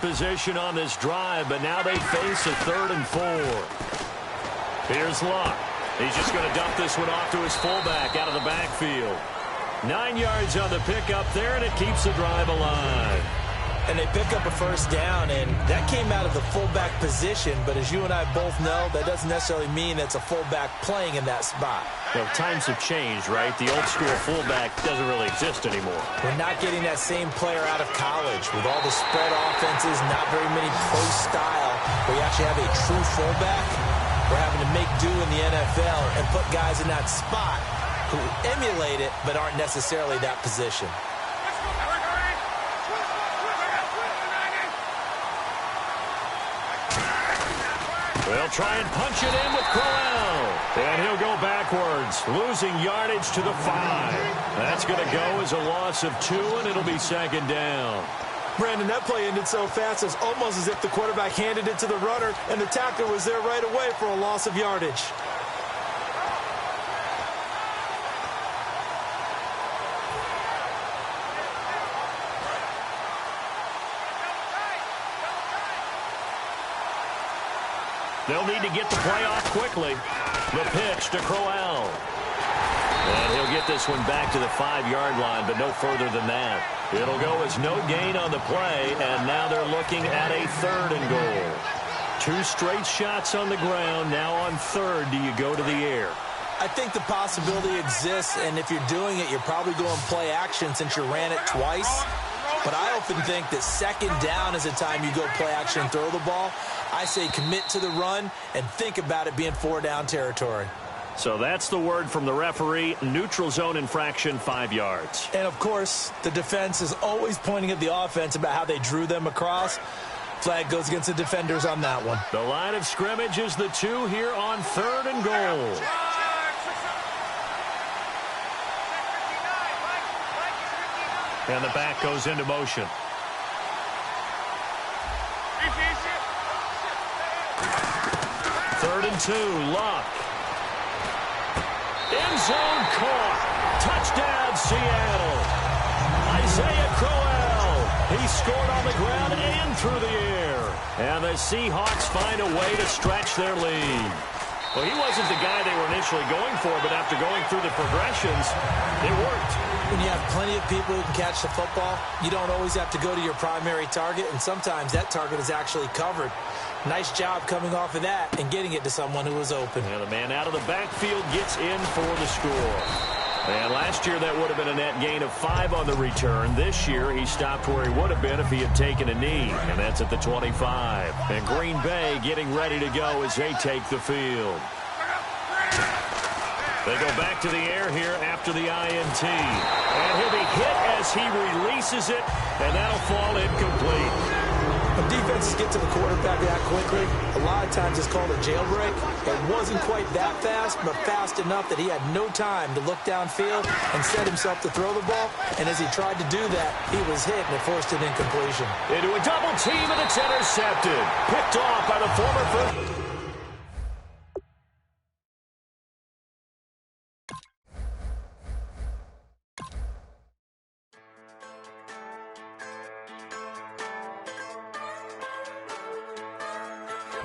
Position on this drive, but now they face a 3rd and 4. Here's Luck. He's just going to dump this one off to his fullback out of the backfield. 9 yards on the pickup there, and it keeps the drive alive. And they pick up a first down, and that came out of the fullback position. But as you and I both know, that doesn't necessarily mean it's a fullback playing in that spot. Well, times have changed, right? The old school fullback doesn't really exist anymore. We're not getting that same player out of college with all the spread offenses, not very many pro style, where you actually have a true fullback. We're having to make do in the NFL and put guys in that spot who emulate it but aren't necessarily that position. They'll try and punch it in with Crowell. And he'll go backwards, losing yardage to the 5. That's going to go as a loss of 2, and it'll be 2nd down. Brandon, that play ended so fast, it's almost as if the quarterback handed it to the runner, and the tackler was there right away for a loss of yardage. They'll need to get the play off quickly. The pitch to Crowell. And he'll get this one back to the 5-yard line, but no further than that. It'll go as no gain on the play, and now they're looking at a 3rd and goal. 2 straight shots on the ground. Now on 3rd, do you go to the air? I think the possibility exists, and if you're doing it, you're probably going play action since you ran it twice. But I often think that 2nd down is the time you go play action and throw the ball. I say commit to the run and think about it being 4-down territory. So that's the word from the referee. Neutral zone infraction, 5 yards. And, of course, the defense is always pointing at the offense about how they drew them across. Flag goes against the defenders on that one. The line of scrimmage is the 2 here on 3rd and goal. And the back goes into motion. Third and 2, Luck. End zone caught. Touchdown, Seattle. Isaiah Crowell. He scored on the ground and through the air. And the Seahawks find a way to stretch their lead. Well, he wasn't the guy they were initially going for, but after going through the progressions, it worked. When you have plenty of people who can catch the football, you don't always have to go to your primary target, and sometimes that target is actually covered. Nice job coming off of that and getting it to someone who was open. And the man out of the backfield gets in for the score. And last year that would have been a net gain of 5 on the return. This year he stopped where he would have been if he had taken a knee, and that's at the 25. And Green Bay getting ready to go as they take the field. They go back to the air here after the INT. And he'll be hit as he releases it, and that'll fall incomplete. When defenses get to the quarterback that quickly, a lot of times it's called a jailbreak. It wasn't quite that fast, but fast enough that he had no time to look downfield and set himself to throw the ball. And as he tried to do that, he was hit and it forced an incompletion. Into a double team, and it's intercepted. Picked off by the former first.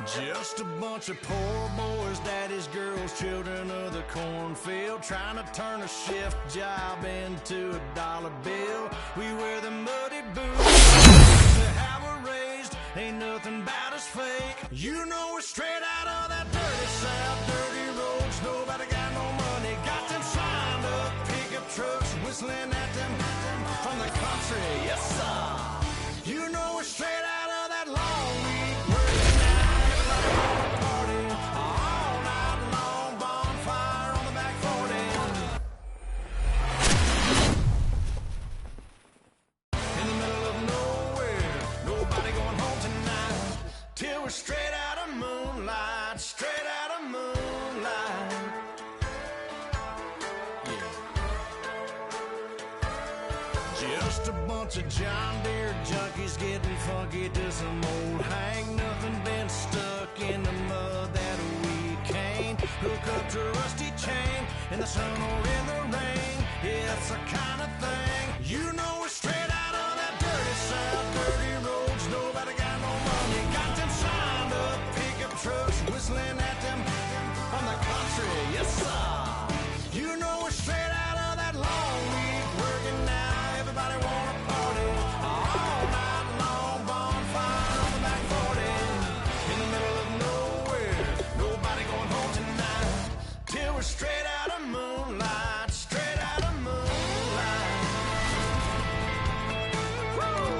Just a bunch of poor boys, daddies, girls, children of the cornfield, trying to turn a shift job into a dollar bill. We wear the muddy boots to have a raised, ain't nothing about us fake. You know we're straight out of that dirty south, dirty roads, nobody got no money. Got them signed up, pickup trucks, whistling at them from the country, yes sir. You know we're straight out of that long week. Till we're straight out of moonlight, straight out of moonlight. Yeah. Just a bunch of John Deere junkies getting funky to some old hang. Nothing been stuck in the mud that we can't hook up to a rusty chain in the sun or in the rain. Yeah, it's the kind of thing. You know we're straight out of that dirty south, dirty roads, nobody got whistling at them from the country. Yes, sir. You know we're straight out of that long week working now. Everybody wanna party all night long. Bonfire on the back 40 in the middle of nowhere. Nobody going home tonight till we're straight out of moonlight. Straight out of moonlight. Woo!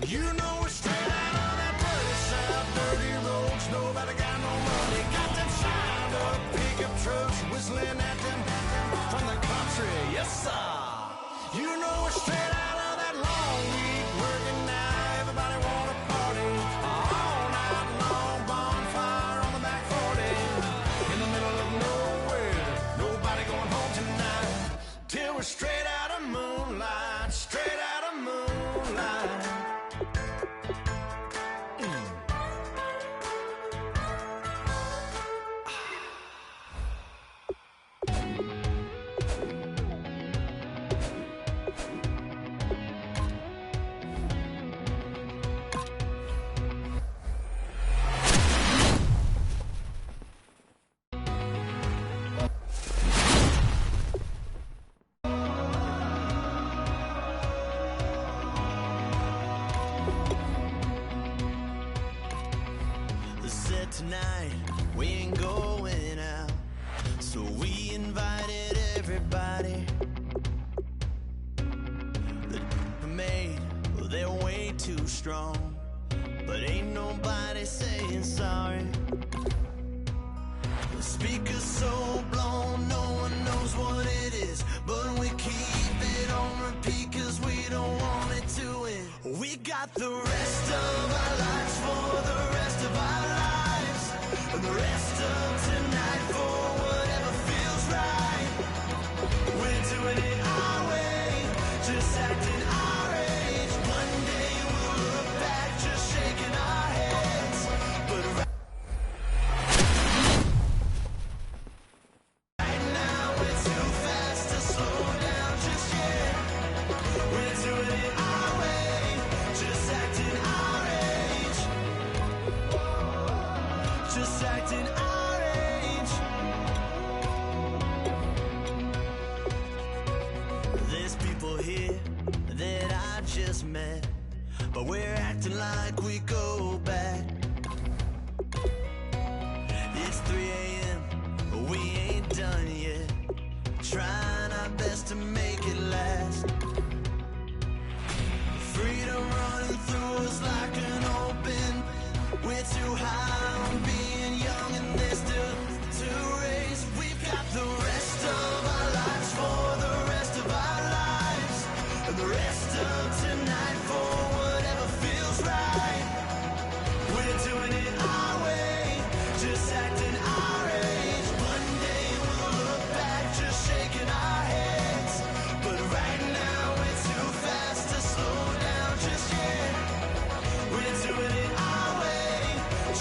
You know we're straight out of that dirty south, dirty roads. Nobody got no money. Got them shined up pickup trucks whistling at them from the country. Yes, sir. You know we're straight out of that long week working now. Everybody wanna party all night long. Bonfire on the back 40 in the middle of nowhere. Nobody going home tonight till we're straight out of moonlight. Straight out of moonlight. Said tonight we ain't going out, so we invited everybody. The made, well, they're way too strong, but ain't nobody saying sorry. The speaker's so blown, no one knows what it is, but we keep it on repeat 'cause we don't want it to end. We got the rest of our lives for the rest of our lives, and the rest of tonight for whatever feels right. We're doing it our way, just acting our age. One day we'll look back, just shaking our heads, but right now we're too fast to slow down just yet. We're doing it our way, just acting our age. Just acting our age. There's people here that I just met, but we're acting like we go back. It's 3 a.m., but we ain't done yet. Trying our best to make it last. Freedom running through us like an open. We're too high on being young and there's still to raise. We've got the rest of our lives for the rest of our lives, and the rest of tonight for whatever feels right. We're doing it our way, just acting our age. One day we'll look back, just shaking our heads, but right now we're too fast to slow down just yet. We're doing it our way,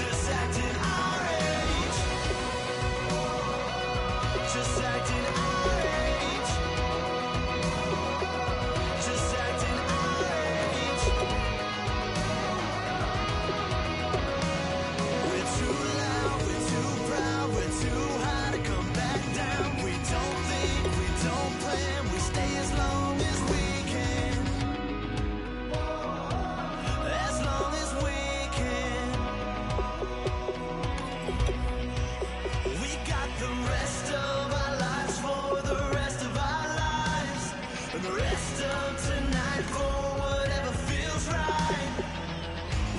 just acting our age. Just acting our age. Just acting our age. We're too loud, we're too proud, we're too high to come back down. We don't think, we don't plan, we stay as long as we can. As long as we can. We got the rest of our lives for the rest of our lives, and the rest of tonight for whatever feels right.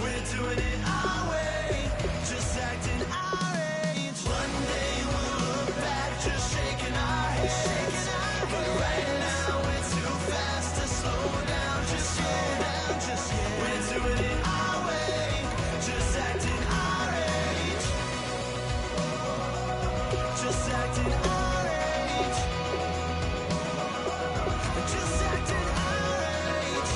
We're doing it our way, just acting our age. One day we'll look back, just shaking our heads, but right now we're too fast to slow down just yet. We're doing it our way, just acting our age. Just acting our age. Just acting our age.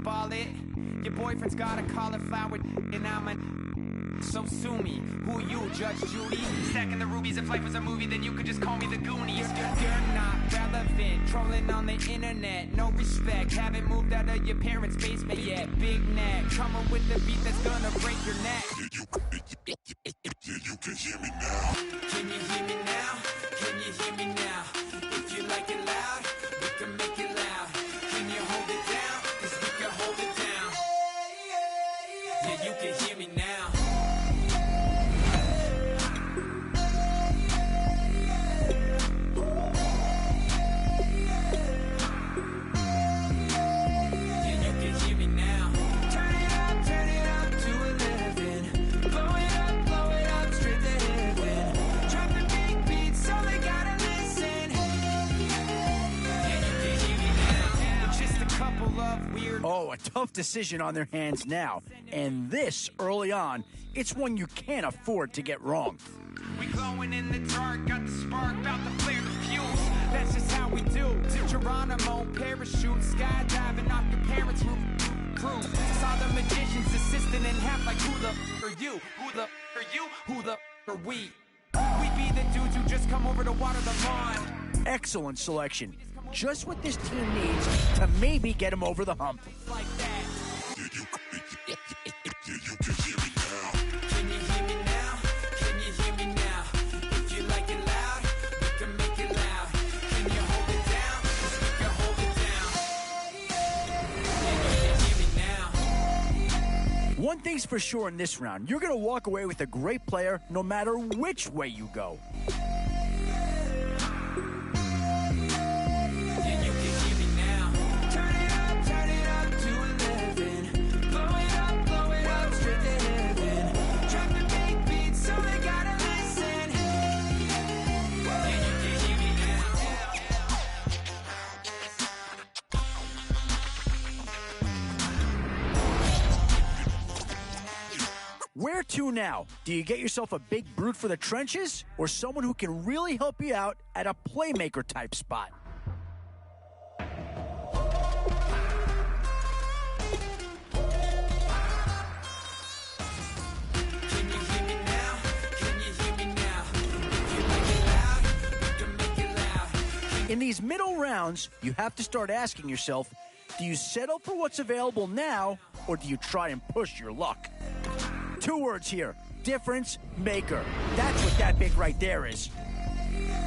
ball it. Your boyfriend's got a cauliflower, and I'm a. So sue me. Who you, Judge Judy? Stacking the rubies. If life was a movie, then you could just call me the Goonies. You're not relevant. Trolling on the internet. No respect. Haven't moved out of your parents' basement yet. Big neck. Coming with the beat that's gonna break your neck. You can hear me now. Can you hear me now? Can you hear me now? If you like it loud, we can make it loud. Can you hold it down? 'Cause we can hold it down. Yeah, you can hear me now. Yeah, you can hear me now. Turn it up to 11. Blow it up straight to heaven. Drop the big beats so they gotta listen. Yeah, you can hear me now. Just a couple of weird. Oh, a tough decision on their hands now. And this early on, it's one you can't afford to get wrong. We glowing in the dark, got the spark, about to flare the fuse. That's just how we do. To Geronimo, parachute, skydiving off your parents' roof. Crew, saw the magician's assistant in half like who the are you? Who the are you? Who the are we? We be the dudes who just come over to water the lawn. Excellent selection. Just what this team needs to maybe get them over the hump. Like that. You can hear me now. Can you hear me now? Can you hear me now? If you like it loud, we can make it loud. Can you hold it down? 'Cause we can hold it down. Yeah, you can hear me now. One thing's for sure in this round, you're going to walk away with a great player no matter which way you go. Yeah, you can hear me now. Turn it up to 11. Blow it up straight to heaven. Drop the big beats so they gotta listen. Yeah, you can hear me Where to now? Do you get yourself a big brute for the trenches or someone who can really help you out at a playmaker type spot? Can you hear me now? Can you hear me now? If you like it loud, we can make it loud. In these middle rounds, you have to start asking yourself, do you settle for what's available now or do you try and push your luck? 2 words here, difference maker. That's what that big right there is. Yeah,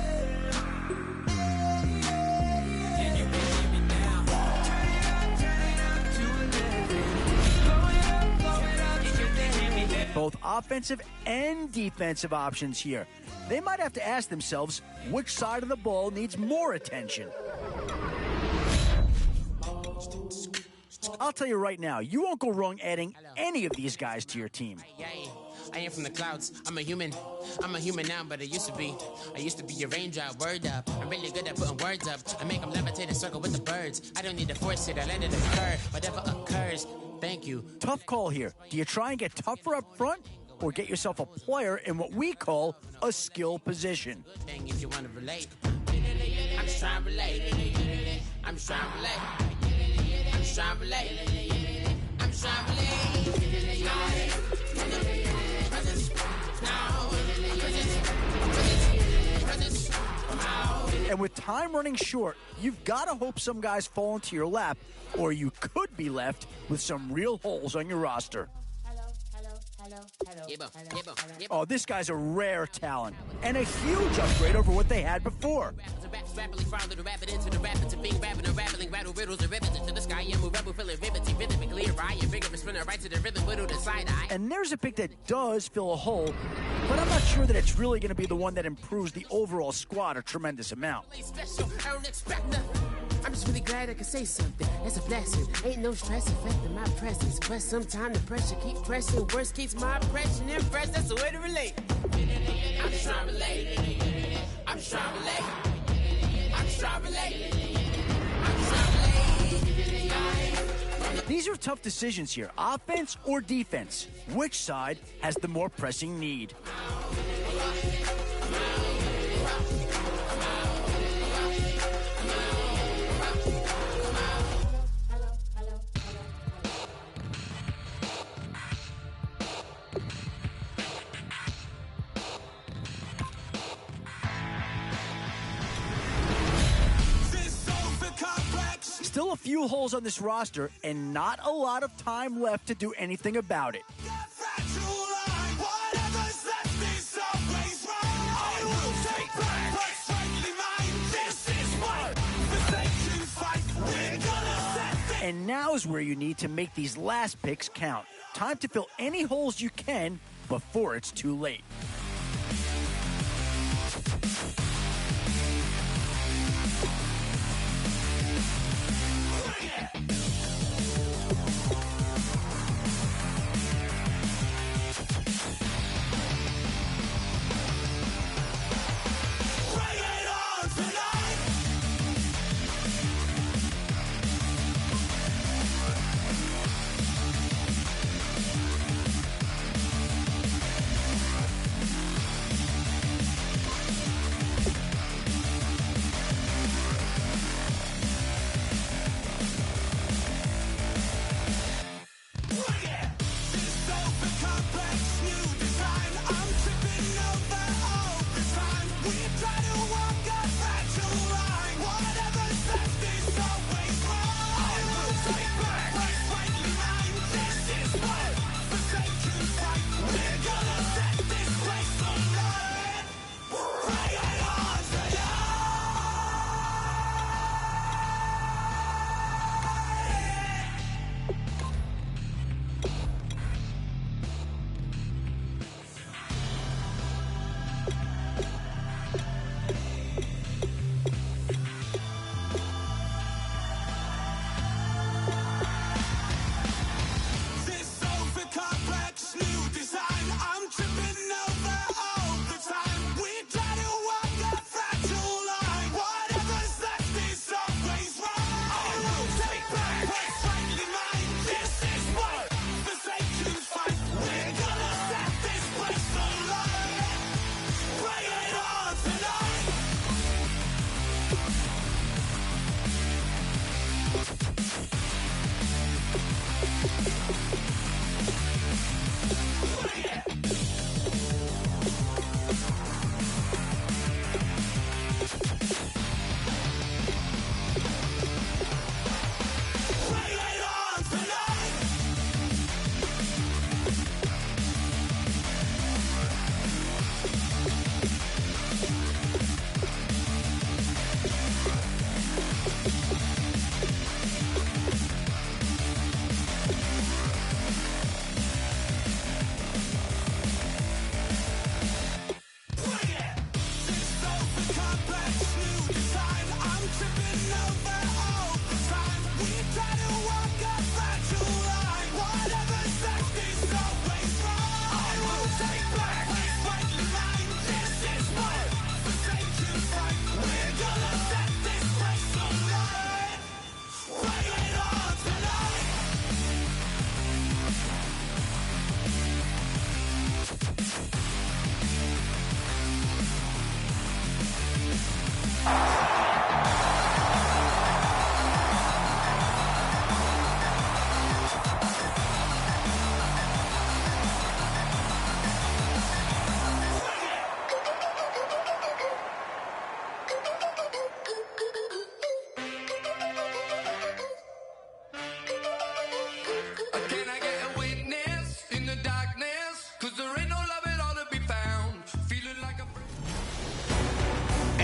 you can hear me now. Turn it up to 11. Blow it up straight to heaven. Both offensive and defensive options here. They might have to ask themselves which side of the ball needs more attention. I'll tell you right now, you won't go wrong adding any of these guys to your team. I am from the clouds. I'm a human now, but I used to be a raindrop. Word up. I'm really good at putting words up. I make them levitate and circle with the birds. I don't need to force it. I let it occur. Whatever occurs. Thank you. Tough call here. Do you try and get tougher up front or get yourself a player in what we call a skill position? Thing if you want to relate. I'm just trying to relate. I'm just trying to relate. I'm just trying to relate. I'm just trying to relate. And with time running short, you've got to hope some guys fall into your lap, or you could be left with some real holes on your roster. Oh, this guy's a rare talent and a huge upgrade over what they had before. And there's a pick that does fill a hole, but I'm not sure that it's really going to be the one that improves the overall squad a tremendous amount. I'm just really glad I can say something. It's a blessing. Ain't no stress affecting my presence. But sometimes the pressure keep pressing. Worst keeps my impression impressed. That's the way to relate. I'm just trying to relate. I'm just trying to relate. I'm just trying to relate. I'm just trying to relate. These are tough decisions here. Offense or defense? Which side has the more pressing need? still a few holes on this roster and not a lot of time left to do anything about it. And now is where you need to make these last picks count. Time to fill any holes you can before it's too late.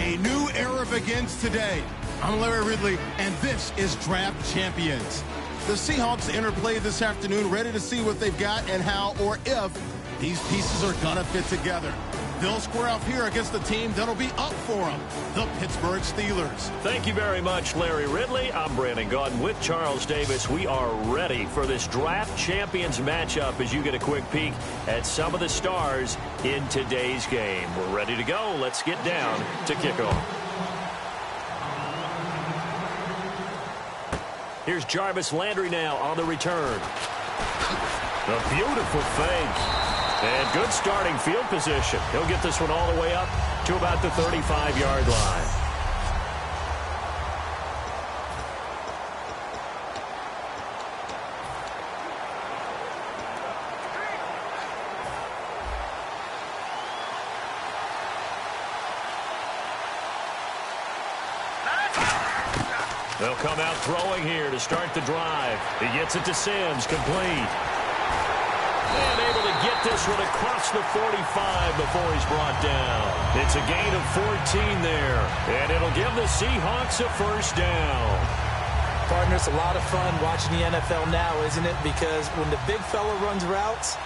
A new era begins today. I'm Larry Ridley, and this is Draft Champions. The Seahawks enter play this afternoon, ready to see what they've got and how or if these pieces are going to fit together. They'll square off here against the team that'll be up for them, the Pittsburgh Steelers. Thank you very much, Larry Ridley. I'm Brandon Gaudin with Charles Davis. We are ready for this Draft Champions matchup as you get a quick peek at some of the stars in today's game. We're ready to go. Let's get down to kickoff. Here's Jarvis Landry now on the return. A beautiful fake. And good starting field position. He'll get this one all the way up to about the 35-yard line. They'll come out throwing here to start the drive. He gets it to Sims, complete. And able to get this one across the 45 before he's brought down. It's a gain of 14 there, and it'll give the Seahawks a first down. Partner, it's a lot of fun watching the NFL now, isn't it? Because when the big fella runs routes,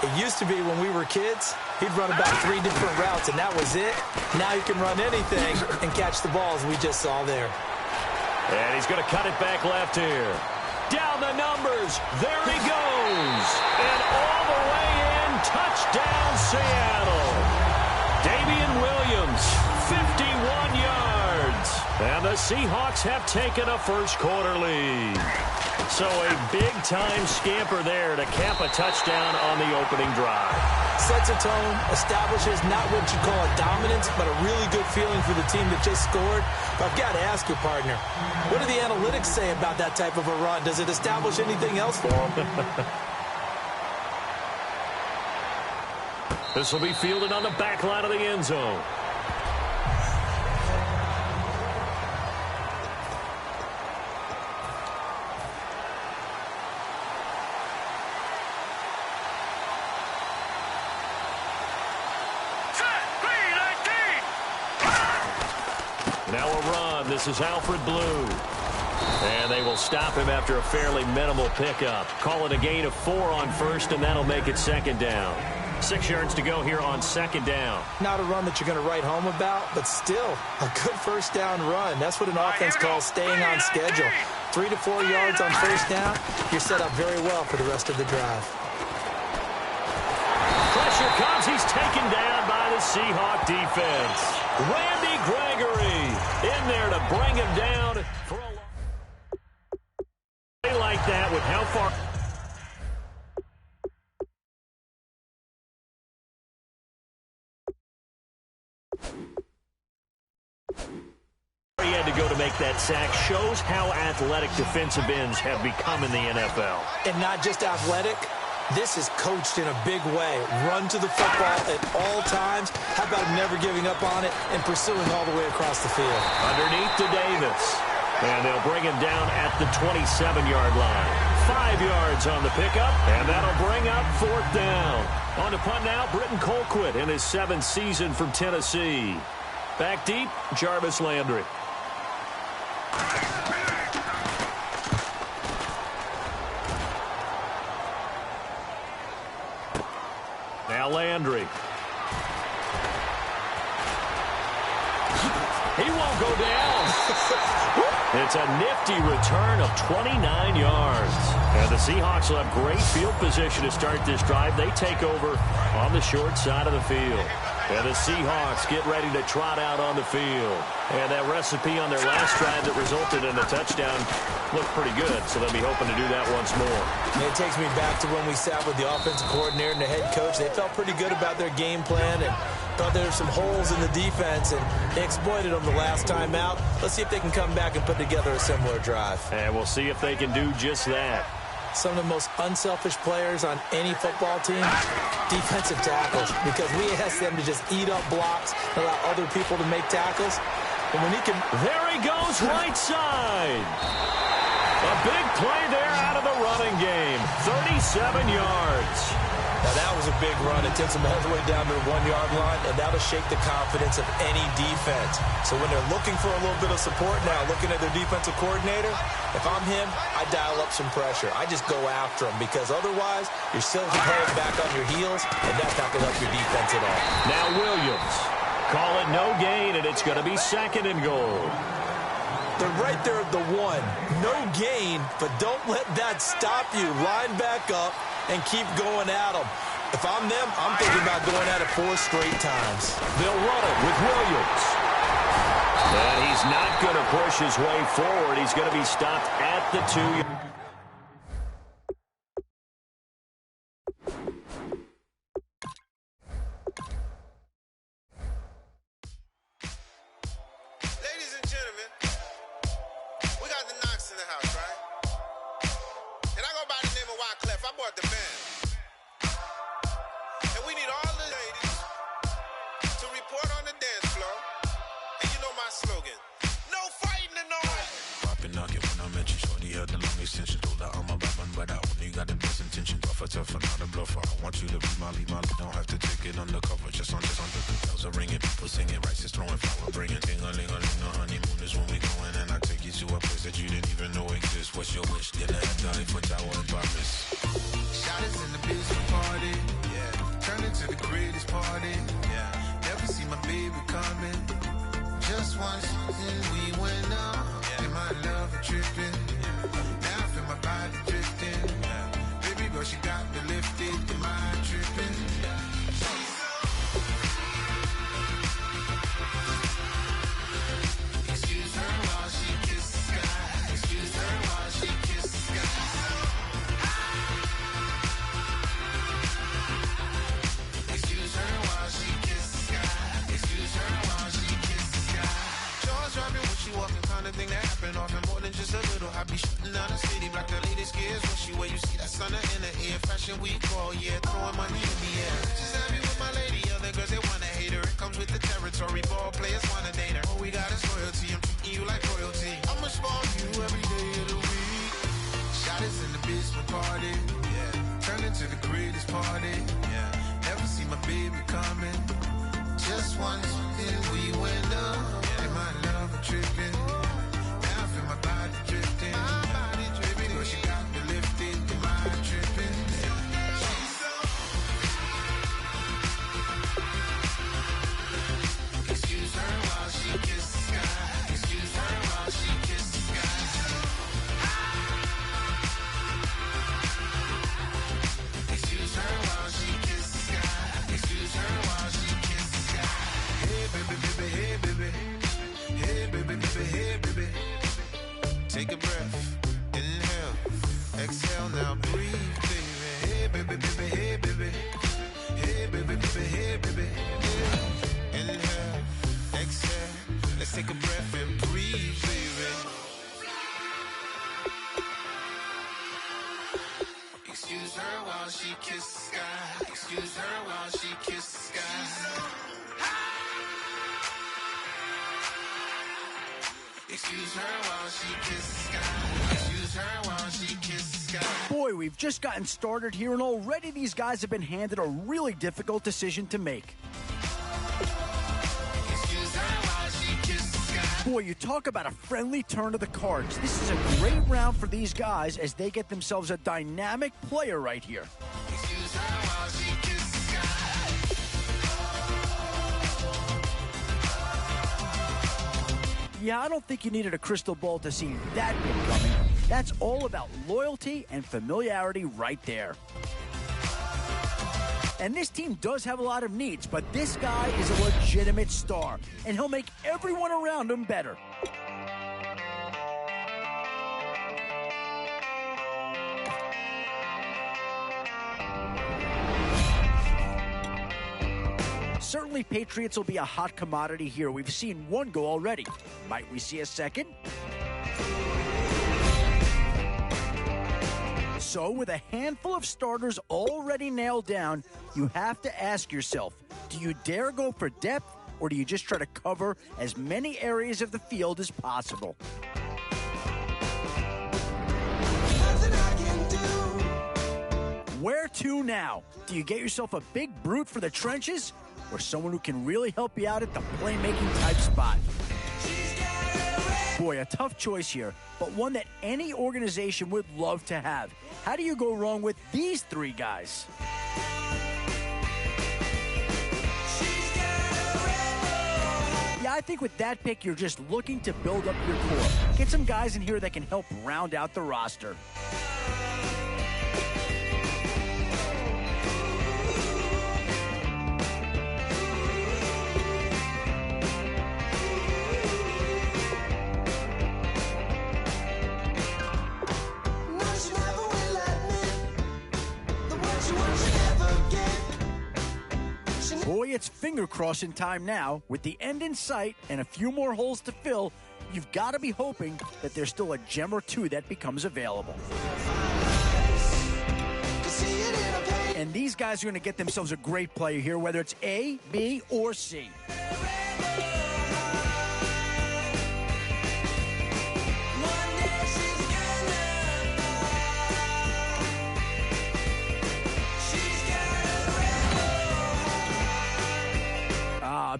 it used to be when we were kids, he'd run about 3 different routes, and that was it. Now he can run anything and catch the ball, as we just saw there. And he's going to cut it back left here. Down the numbers. There he goes. And all the way in. Touchdown, Seattle. Damian Williams, 51 yards. And the Seahawks have taken a first-quarter lead. So a big-time scamper there to cap a touchdown on the opening drive. Sets a tone, establishes not what you call a dominance, but a really good feeling for the team that just scored. But I've got to ask you, partner, what do the analytics say about that type of a run? Does it establish anything else for them? This will be fielded on the back line of the end zone. Now a run. This is Alfred Blue. And they will stop him after a fairly minimal pickup. Call it a gain of 4 on first, and that'll make it second down. 6 yards to go here on second down. Not a run that you're going to write home about, but still a good first down run. That's what an offense calls staying on schedule. 3 to 4 yards on first down, you're set up very well for the rest of the drive. Pressure comes. He's taken down by the Seahawk defense. Randy Gregory in there to bring him down for a play like that with how far he had to go to make that sack. Shows how athletic defensive ends have become in the NFL. And not just athletic. This is coached in a big way. Run to the football at all times. How about never giving up on it and pursuing all the way across the field? Underneath to Davis. And they'll bring him down at the 27-yard line. 5 yards on the pickup, and that'll bring up fourth down. On to punt now, Britton Colquitt in his 7th season from Tennessee. Back deep, Jarvis Landry. Now Landry. He won't go down. It's a nifty return of 29 yards. And the Seahawks will have great field position to start this drive. They take over on the short side of the field. And the Seahawks get ready to trot out on the field. And that recipe on their last drive that resulted in a touchdown looked pretty good, so they'll be hoping to do that once more. And it takes me back to when we sat with the offensive coordinator and the head coach. They felt pretty good about their game plan and thought there were some holes in the defense, and they exploited them the last time out. Let's see if they can come back and put together a similar drive. And we'll see if they can do just that. Some of the most unselfish players on any football team, defensive tackles, because we ask them to just eat up blocks and allow other people to make tackles. And when he can... There he goes, right side. A big play there out of the running game. 37 yards. Now, that was a big run. It takes them all the way down to the 1-yard line, and that'll shake the confidence of any defense. So when they're looking for a little bit of support now, looking at their defensive coordinator, if I'm him, I dial up some pressure. I just go after him, because otherwise you're still headed back on your heels, and that's not going to help your defense at all. Now Williams. Call it no gain, and it's going to be second and goal. They're right there at the 1. No gain, but don't let that stop you. Line back up and keep going at them. If I'm them, I'm thinking about going at it 4 straight times. They'll run it with Williams. And he's not going to push his way forward. He's going to be stopped at the 2. a bluffer. I want you to be Molly. Don't have to take it undercover. Just under the bells are ringing. People singing, rice is throwing flower, bringing ting-a-ling-a-ling. The honeymoon is when we going, and I take you to a place that you didn't even know exists. What's your wish? Dinner at the Eiffel Tower in Paris. Shot is in the basement party. Yeah. Turn into the greatest party. Yeah. Never see my baby coming. Just once and we went up. Yeah. And my love tripping. Yeah. Now I feel my body drifting. Yeah. Baby girl, she got me lifted. Am I tripping? Yeah. Excuse her while she kisses the sky. Excuse her while she kisses the sky. Excuse her while she kisses the sky. Excuse her while she kisses the sky. Jaws dropping when she walking, kind of thing that happen often. More than just a little. I be shooting down the city, black the latest gears. When she where you see that sun in the air. Fashion week all year, throwing money in the air. She's happy with my lady, other girls they wanna hate her. It comes with the territory, ball players wanna date her. All we got is loyalty, I'm treating you like royalty. I'ma spoil you every day of the week. Shot is in the basement party, yeah. Turn into the greatest party, yeah. Never see my baby coming. Just once, and we went up, yeah. And my love tripping. Now I feel my body drifting. My body dripping, girl, she got me lifted. Am I tripping? Excuse her while she kisses the sky. Excuse her while she kisses the sky. Excuse her while she kisses the sky. Excuse her while she kisses the sky. Hey baby, baby, hey baby. Hey baby, baby, hey baby. Take a breath, inhale, exhale, now breathe, baby. Hey baby, baby, hey baby. Hey baby, baby, hey baby. Yeah. Inhale, exhale, let's take a breath and breathe, baby. Excuse her while she kisses the sky. Excuse her while she kisses the sky. Excuse her while she kisses the sky. Excuse her while she kisses the sky. Boy, we've just gotten started here, and already these guys have been handed a really difficult decision to make. Excuse her while she kisses the sky. Boy, you talk about a friendly turn of the cards. This is a great round for these guys as they get themselves a dynamic player right here. Excuse her while she kisses the sky. Yeah, I don't think you needed a crystal ball to see that big coming. That's all about loyalty and familiarity right there. And this team does have a lot of needs, but this guy is a legitimate star, and he'll make everyone around him better. Certainly, Patriots will be a hot commodity here. We've seen one go already. Might we see a second? So, with a handful of starters already nailed down, you have to ask yourself, do you dare go for depth, or do you just try to cover as many areas of the field as possible? Where to now? Do you get yourself a big brute for the trenches, or someone who can really help you out at the playmaking type spot? Boy, a tough choice here, but one that any organization would love to have. How do you go wrong with these three guys? Yeah, I think with that pick, you're just looking to build up your core. Get some guys in here that can help round out the roster. Boy, it's finger crossing time now. With the end in sight and a few more holes to fill, you've got to be hoping that there's still a gem or two that becomes available. And these guys are going to get themselves a great player here, whether it's A, B, or C.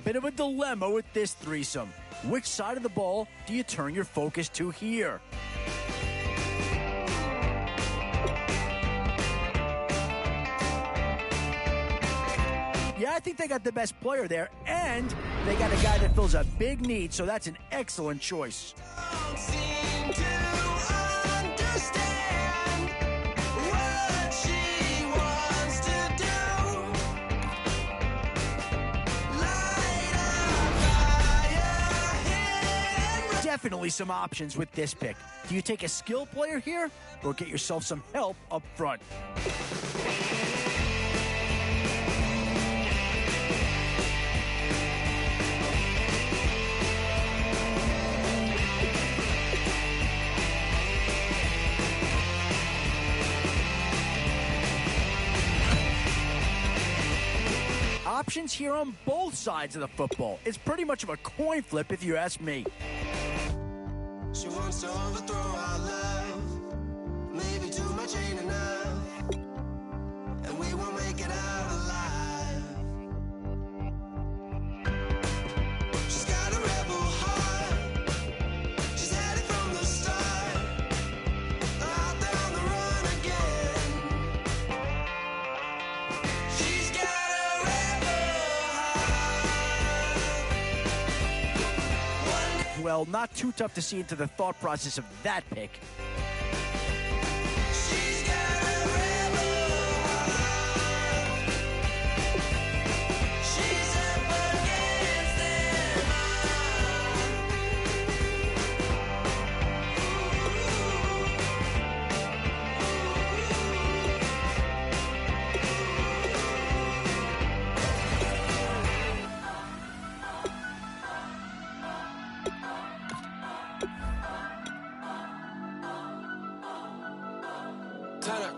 bit of a dilemma with this threesome. Which side of the ball do you turn your focus to here? Yeah, I think they got the best player there, and they got a guy that fills a big need, so that's an excellent choice. Definitely some options with this pick. Do you take a skill player here or get yourself some help up front? Options here on both sides of the football. It's pretty much of a coin flip if you ask me. She wants to overthrow our love. Maybe too much ain't enough, and we won't make it out alive. She's got a rebel heart. She's had it from the start. Out there on the run again. She's got a rebel heart. Well, not too tough to see into the thought process of that pick. She's got a rebel heart. She's up against them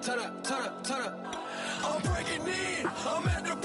Turn up. I'm breaking in. I'm at the